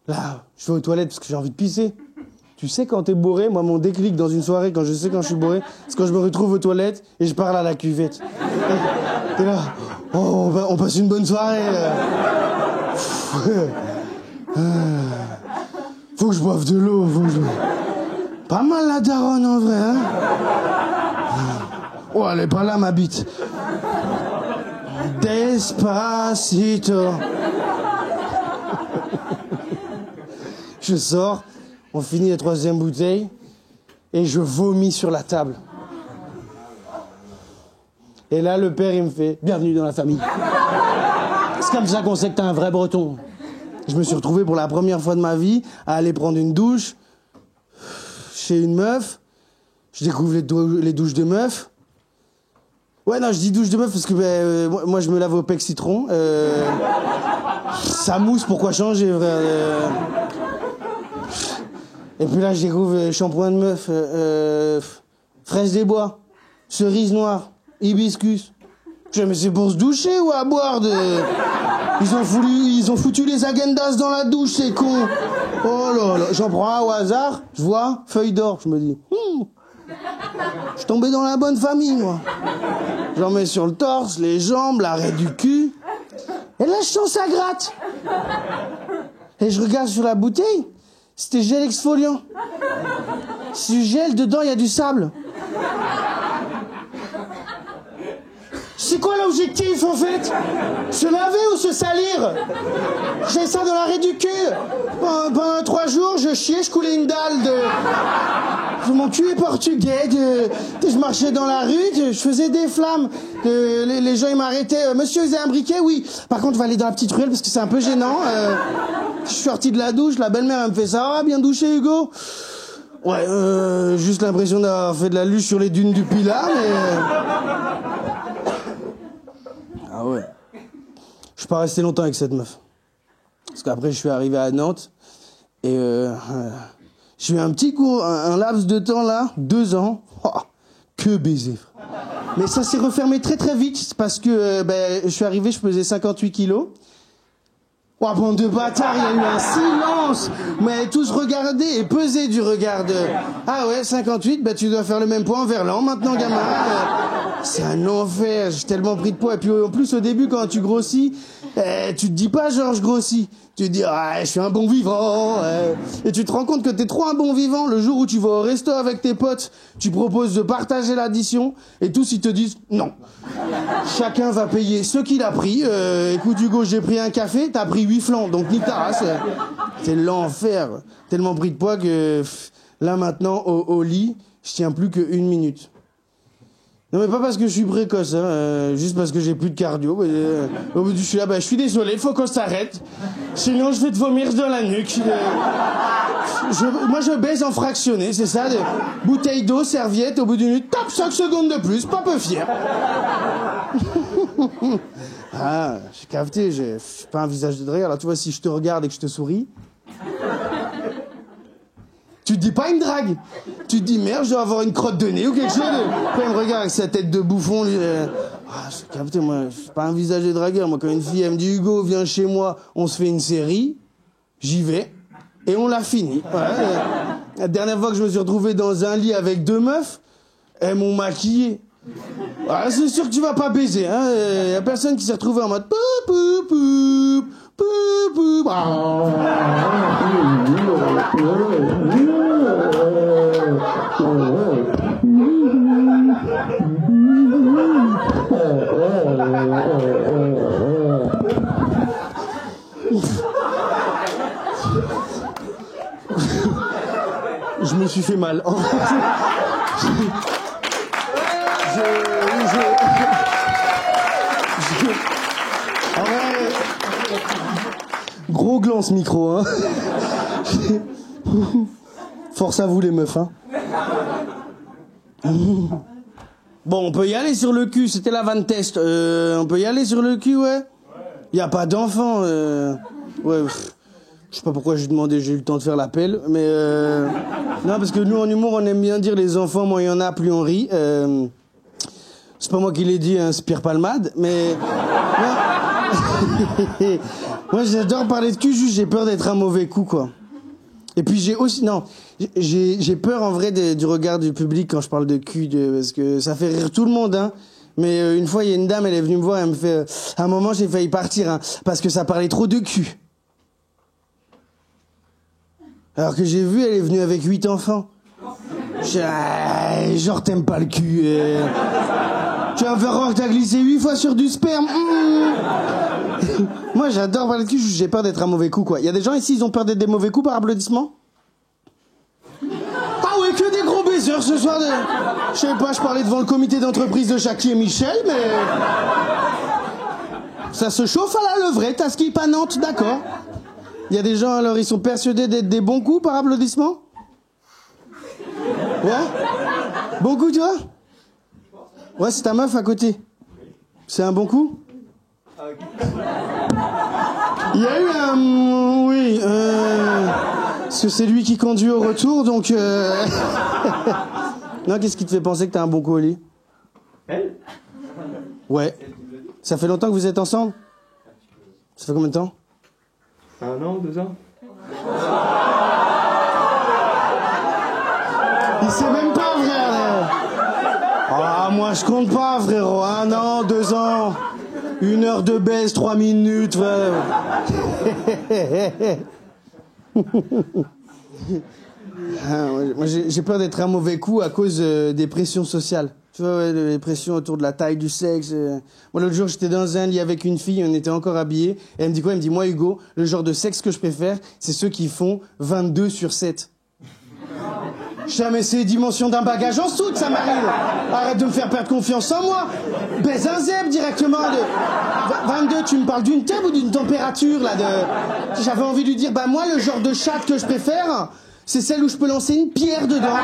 Là, je vais aux toilettes parce que j'ai envie de pisser. Tu sais, quand t'es bourré, moi, mon déclic dans une soirée, quand je sais quand je suis bourré, c'est quand je me retrouve aux toilettes et je parle à la cuvette. T'es là, oh, on passe une bonne soirée. Faut que je boive de l'eau, Pas mal la daronne, en vrai, hein. Oh, elle est pas là, ma bite. Despacito. Je sors, on finit la 3e bouteille, et je vomis sur la table. Et là, le père, il me fait « Bienvenue dans la famille ». C'est comme ça qu'on sait que t'es un vrai breton. Je me suis retrouvé pour la première fois de ma vie à aller prendre une douche chez une meuf. Je découvre les douches de meufs. Ouais, non, je dis douche de meuf parce que moi, je me lave au pec citron. Ça mousse, pourquoi changer, frère Et puis là, je découvre shampoing de meuf, fraise des bois, cerise noire, hibiscus. Je dis, mais c'est pour se doucher ou à boire de... Ils ont foutu les agendas dans la douche, c'est con. Oh là là, j'en prends un au hasard, je vois, feuille d'or, je me dis, je suis tombé dans la bonne famille, moi. J'en mets sur le torse, les jambes, l'arrêt du cul. Et là, je sens ça gratte. Et je regarde sur la bouteille, c'était gel exfoliant. Ce gel, dedans, il y a du sable. C'est quoi l'objectif, en fait? Se laver ou se salir? J'ai ça dans l'arrêt du cul. Pendant 3 jours, je chiais, je coulais une dalle de... Mon cul est portugais. Je marchais dans la rue, je faisais des flammes. Les gens, ils m'arrêtaient. Monsieur, vous avez un briquet? Oui. Par contre, on va aller dans la petite ruelle parce que c'est un peu gênant. Je suis sorti de la douche, la belle-mère, elle me fait ça. Ah, bien douché, Hugo? Ouais, juste l'impression d'avoir fait de la luge sur les dunes du Pilat, mais... Ah ouais. Je suis pas resté longtemps avec cette meuf. Parce qu'après, je suis arrivé à Nantes. Et j'ai eu un petit cours, un laps de temps là, 2 ans. Oh, que baiser. Mais ça s'est refermé très très vite. Parce que je suis arrivé, je pesais 58 kilos. Oh, bande de bâtards, il y a eu un silence. Mais tous regardaient et pesaient du regard de... Ah ouais, 58, tu dois faire le même poids en verlan maintenant, gamin. C'est un enfer, j'ai tellement pris de poids. Et puis en plus, au début, quand tu grossis, tu te dis pas genre je grossis. Tu te dis, ah, je suis un bon vivant. Et tu te rends compte que t'es trop un bon vivant. Le jour où tu vas au resto avec tes potes, tu proposes de partager l'addition. Et tous, ils te disent, non. Chacun va payer ce qu'il a pris. Écoute, Hugo, j'ai pris un café, t'as pris 8 flancs. Donc, nique ta race. C'est l'enfer. Tellement pris de poids que là, maintenant, au lit, je tiens plus que 1 minute. Non, mais pas parce que je suis précoce, hein, juste parce que j'ai plus de cardio. Au bout du je suis là, je suis désolé, faut qu'on s'arrête. Sinon, je vais te vomir dans la nuque. Moi, je baise en fractionné, c'est ça. Bouteille d'eau, serviette, au bout d'une minute, tac, 5 secondes de plus, pas peu fier. Ah, j'ai capté, j'ai pas un visage de drague. Alors, tu vois, si je te regarde et que je te souris... Tu te dis pas une drague. Tu te dis merde, je dois avoir une crotte de nez ou quelque chose. Après, il me regarde avec sa tête de bouffon. Ah, j'ai capté, moi, je suis pas un visage de dragueur. Moi, quand une fille, elle me dit Hugo, viens chez moi, on se fait une série, j'y vais. Et on l'a fini. Voilà. La dernière fois que je me suis retrouvé dans un lit avec 2 meufs, elles m'ont maquillé. Ah, c'est sûr que tu vas pas baiser, hein. Y a personne qui s'est retrouvé en mode poup, poup, poup. Poup, poup. Ah. Je me suis fait mal. En vrai, en vrai, gros gland ce micro, hein. Force à vous les meufs, hein. Bon, on peut y aller sur le cul, c'était la vanne test. On peut y aller sur le cul, ouais. Y a pas d'enfant. Ouais. Je sais pas pourquoi j'ai demandé, j'ai eu le temps de faire l'appel, mais non, parce que nous en humour on aime bien dire les enfants, moins il y en a, plus on rit. C'est pas moi qui l'ai dit, hein, c'est Pierre Palmade, mais moi j'adore parler de cul, juste j'ai peur d'être un mauvais coup, quoi. Et puis j'ai aussi, non, j'ai peur en vrai du regard du public quand je parle de cul, parce que ça fait rire tout le monde, hein. Mais une fois il y a une dame, elle est venue me voir, elle me fait, à un moment j'ai failli partir, hein, parce que ça parlait trop de cul. Alors que j'ai vu, elle est venue avec 8 enfants. Genre t'aimes pas le cul. Tu vas me faire croire que t'as glissé 8 fois sur du sperme. Moi j'adore parler de cul, j'ai peur d'être un mauvais coup, quoi. Y a des gens ici, ils ont peur d'être des mauvais coups par applaudissement? Ah ouais, que des gros baiseurs ce soir. Je sais pas, je parlais devant le comité d'entreprise de Jackie et Michel, mais... Ça se chauffe à la levrette, à Skip à Nantes, d'accord. Il y a des gens, alors, ils sont persuadés d'être des bons coups par applaudissement? Ouais? Bon coup, tu vois? Ouais, c'est ta meuf à côté. C'est un bon coup? Il y a eu un... Oui, parce que c'est lui qui conduit au retour, donc... Non, qu'est-ce qui te fait penser que t'as un bon coup au lit? Elle? Ouais. Ça fait longtemps que vous êtes ensemble? Ça fait combien de temps? 1 an, 2 ans? Il sait même pas, frère. Ah, moi je compte pas, frérot. 1 an, 2 ans, 1 heure de baisse, 3 minutes, frère. Moi j'ai peur d'être un mauvais coup à cause des pressions sociales. Tu vois, ouais, les pressions autour de la taille, du sexe. Moi, l'autre jour, j'étais dans un lit avec une fille, on était encore habillés. Et elle me dit quoi? Elle me dit, moi, Hugo, le genre de sexe que je préfère, c'est ceux qui font 22/7. Jamais c'est les dimensions d'un bagage en soute, ça m'arrive. Arrête de me faire perdre confiance en moi. Baise un zèbre directement. 22, tu me parles d'une table ou d'une température, là de... J'avais envie de lui dire, bah moi, le genre de chatte que je préfère, c'est celle où je peux lancer une pierre dedans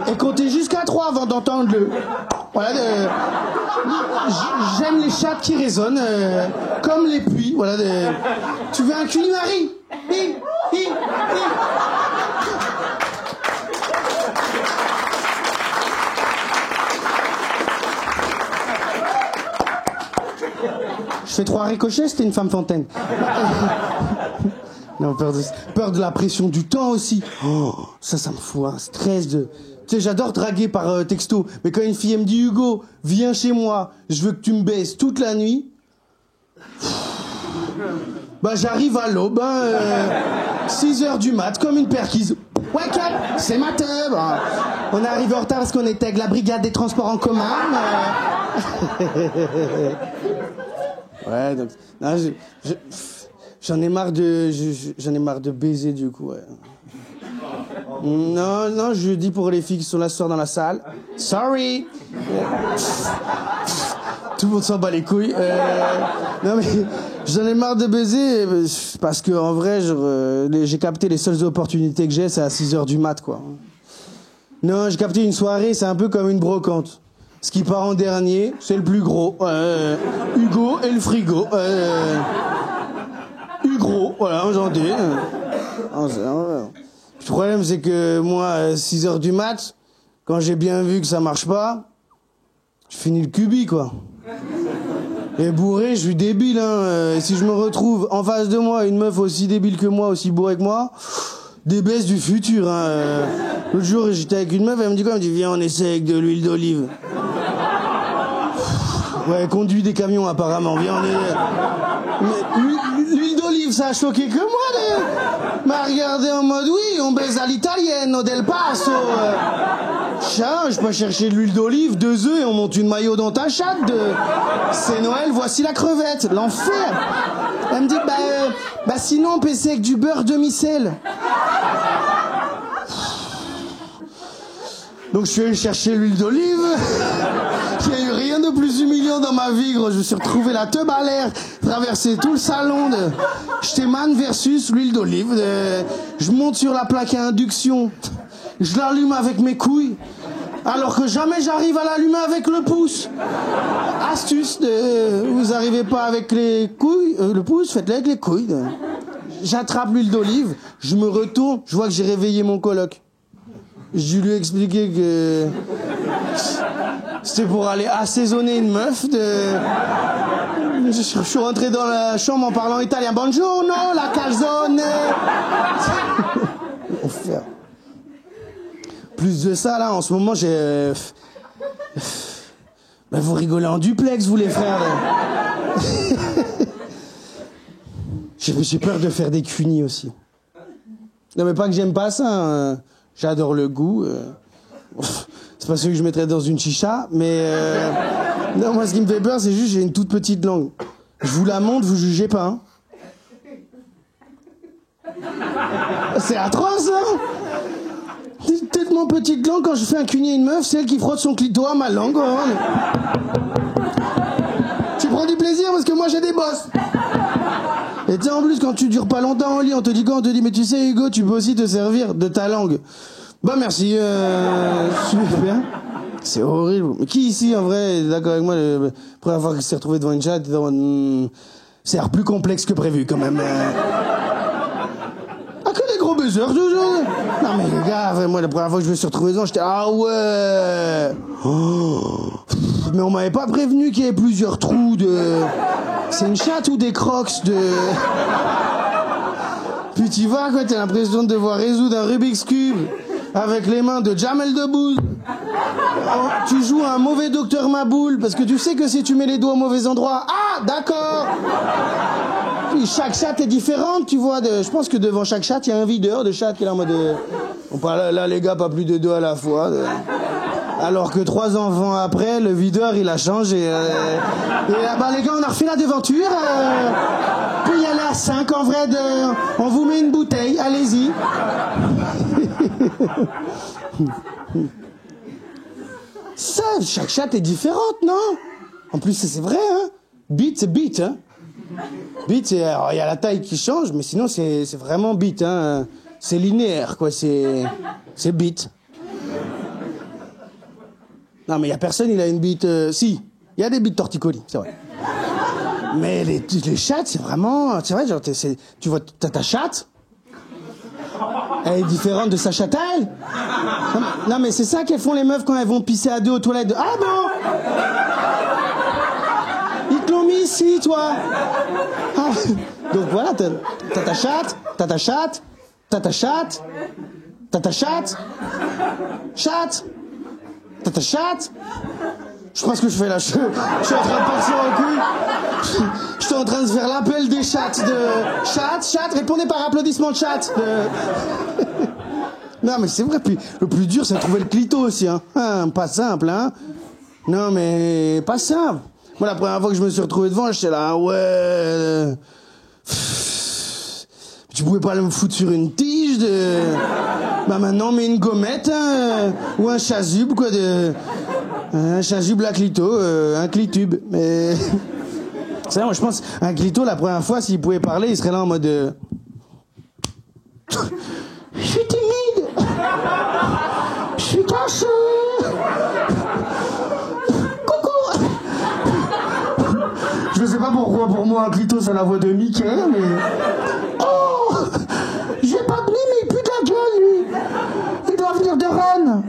et compter jusqu'à 3 avant d'entendre le... Voilà, j'aime les chattes qui résonnent, comme les puits, voilà. Tu veux un culinari? Je fais 3 ricochets, c'était une femme fontaine. Non, peur de la pression du temps aussi. Oh, ça me fout un stress de... Tu sais, j'adore draguer par texto, mais quand une fille elle me dit Hugo, viens chez moi, je veux que tu me baises toute la nuit. Bah j'arrive à l'aube, 6h du mat, comme une perquise. Wake up, c'est matin. Bah, on est arrivé en retard parce qu'on était avec la brigade des transports en commun. Ouais, donc non, j'en ai marre de baiser du coup. Ouais. Non, je dis pour les filles qui sont là ce soir dans la salle. Sorry. Tout le monde s'en bat les couilles. Non mais j'en ai marre de baiser parce que en vrai, j'ai capté les seules opportunités que j'ai, c'est à 6h du mat, quoi. Non, j'ai capté une soirée, c'est un peu comme une brocante. Ce qui part en dernier, c'est le plus gros. Hugo et le frigo. Hugo, voilà, aujourd'hui. Le problème, c'est que moi, à 6h du mat, quand j'ai bien vu que ça marche pas, je finis le cubi, quoi. Et bourré, je suis débile, hein. Si je me retrouve en face de moi une meuf aussi débile que moi, aussi bourrée que moi, des baisses du futur, hein. L'autre jour, j'étais avec une meuf, elle me dit quoi? Elle me dit, viens, on essaie avec de l'huile d'olive. Ouais, conduit des camions, apparemment. Viens, on est... Mais l'huile d'olive, ça a choqué que moi. M'a regardé en mode oui, on baise à l'italienne, au Del Paso. Tiens, je peux chercher de l'huile d'olive, 2 œufs et on monte une maillot dans ta chatte. C'est Noël, voici la crevette. L'enfer. Elle me dit, bah sinon on peut essayer avec du beurre demi-sel. Donc je suis allé chercher l'huile d'olive. Il n'y a eu rien de plus humiliant dans ma vie, gros. Je me suis retrouvé la teub à l'air, traversé tout le salon de Shteman versus l'huile d'olive. Je monte sur la plaque à induction. Je l'allume avec mes couilles. Alors que jamais j'arrive à l'allumer avec le pouce. Astuce, vous arrivez pas avec les couilles, le pouce, faites-le avec les couilles. J'attrape l'huile d'olive, je me retourne, je vois que j'ai réveillé mon coloc. Je lui ai expliqué que c'était pour aller assaisonner une meuf. Je suis rentré dans la chambre en parlant italien. Buongiorno, la calzone. Enfer. Plus de ça, là, en ce moment, j'ai... Ben, vous rigolez en duplex, vous les frères. J'ai peur de faire des cunis aussi. Non, mais pas que j'aime pas ça. Hein. J'adore le goût. C'est pas celui que je mettrais dans une chicha, mais... Non, moi, ce qui me fait peur, c'est juste j'ai une toute petite langue. Je vous la montre, vous jugez pas. Hein. C'est atroce, hein. Tellement petite langue, quand je fais un cuni à une meuf, c'est elle qui frotte son clito à ma langue. Hein. Tu prends du plaisir parce que moi j'ai des bosses. Et tu sais, en plus, quand tu dures pas longtemps au lit, on te dit quoi? On te dit, mais tu sais, Hugo, tu peux aussi te servir de ta langue. Bah merci, super. C'est horrible. Mais qui ici, en vrai, est d'accord avec moi, la première fois qu'il s'est retrouvé devant une chatte, c'est plus complexe que prévu, quand même. Ah, que des gros buzzers, toujours. Non, mais les gars, moi, la première fois que je me suis retrouvé devant, j'étais, ah ouais. Oh. Mais on m'avait pas prévenu qu'il y avait plusieurs trous de... C'est une chatte ou des crocs de... Puis tu vois, quoi, t'as l'impression de devoir résoudre un Rubik's Cube avec les mains de Jamel Debbouze. Oh, tu joues à un mauvais docteur Maboul parce que tu sais que si tu mets les doigts au mauvais endroit... Ah, d'accord. Puis chaque chatte est différente, tu vois. Je pense que devant chaque chatte, il y a un videur de chatte qui est là en mode... On parle là, les gars, pas plus de 2 à la fois. Alors que 3 enfants après, le videur, il a changé. Bah, les gars, on a refait la devanture. Puis il y en a 5 en vrai. On vous met une bouteille, allez-y. Ça, chaque chatte est différente, non? En plus, c'est vrai, hein? Beat, c'est beat, hein? Beat, c'est... Alors, il y a la taille qui change, mais sinon, c'est vraiment beat, hein? C'est linéaire, quoi. C'est beat. Non, mais il y a personne, il a une bite... Si, il y a des bites torticolis, c'est vrai. Mais les chattes, c'est vraiment... C'est vrai, genre, tu vois, t'as ta chatte. Elle est différente de sa chatte à elle. Non, mais c'est ça qu'elles font les meufs quand elles vont pisser à 2 aux toilettes. Ah bon? Ils te l'ont mis ici, toi. Ah. Donc voilà, t'as ta chatte, t'as ta chatte, t'as ta chatte, t'as ta chatte, chatte. T'as ta chatte? Je sais pas ce que je fais là. Je suis en train de partir en couille. Je suis en train de faire l'appel des chattes de... Chatte, répondez par applaudissement de chatte. Non mais c'est vrai, puis le plus dur c'est de trouver le clito aussi. Hein. Pas simple, hein. Non mais pas simple. Moi la première fois que je me suis retrouvé devant, j'étais là, ouais... Tu pouvais pas me foutre sur une tige de... Bah maintenant, mais une gommette, hein, ou un chasuble, quoi, un chasuble à clito, un clitube. Mais... C'est vrai, moi, je pense, un clito, la première fois, s'il pouvait parler, il serait là en mode... Je suis timide. Je suis caché. Coucou. Je sais pas pourquoi, pour moi, un clito, c'est la voix de Mickey, mais... Oh, j'ai pas de nez, mais il pue de la gueule, lui. Il doit venir de Rennes.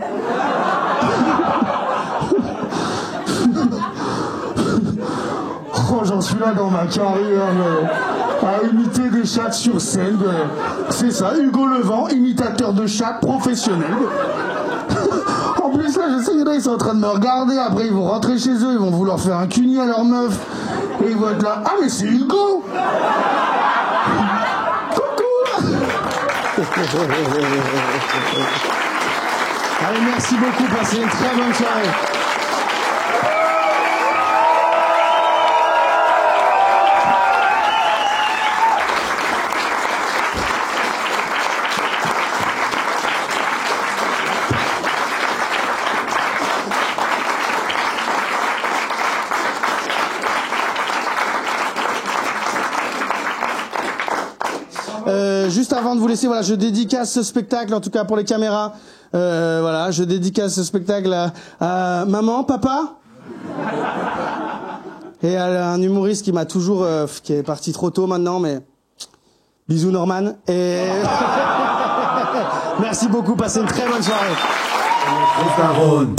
Oh, j'en suis là dans ma carrière, à imiter des chattes sur scène. C'est ça, Hugo Levent, imitateur de chattes professionnel. En plus, là, je sais, ils sont en train de me regarder. Après, ils vont rentrer chez eux, ils vont vouloir faire un cuni à leur meuf. Et ils vont être là, ah, mais c'est Hugo. Allez, merci beaucoup, passez une très bonne soirée. Juste avant de vous laisser, voilà, je dédicace ce spectacle, en tout cas pour les caméras. Voilà, je dédicace ce spectacle à maman, papa, et à un humoriste qui m'a toujours, qui est parti trop tôt maintenant, mais bisous Norman. Et merci beaucoup, passez une très bonne soirée. Baron.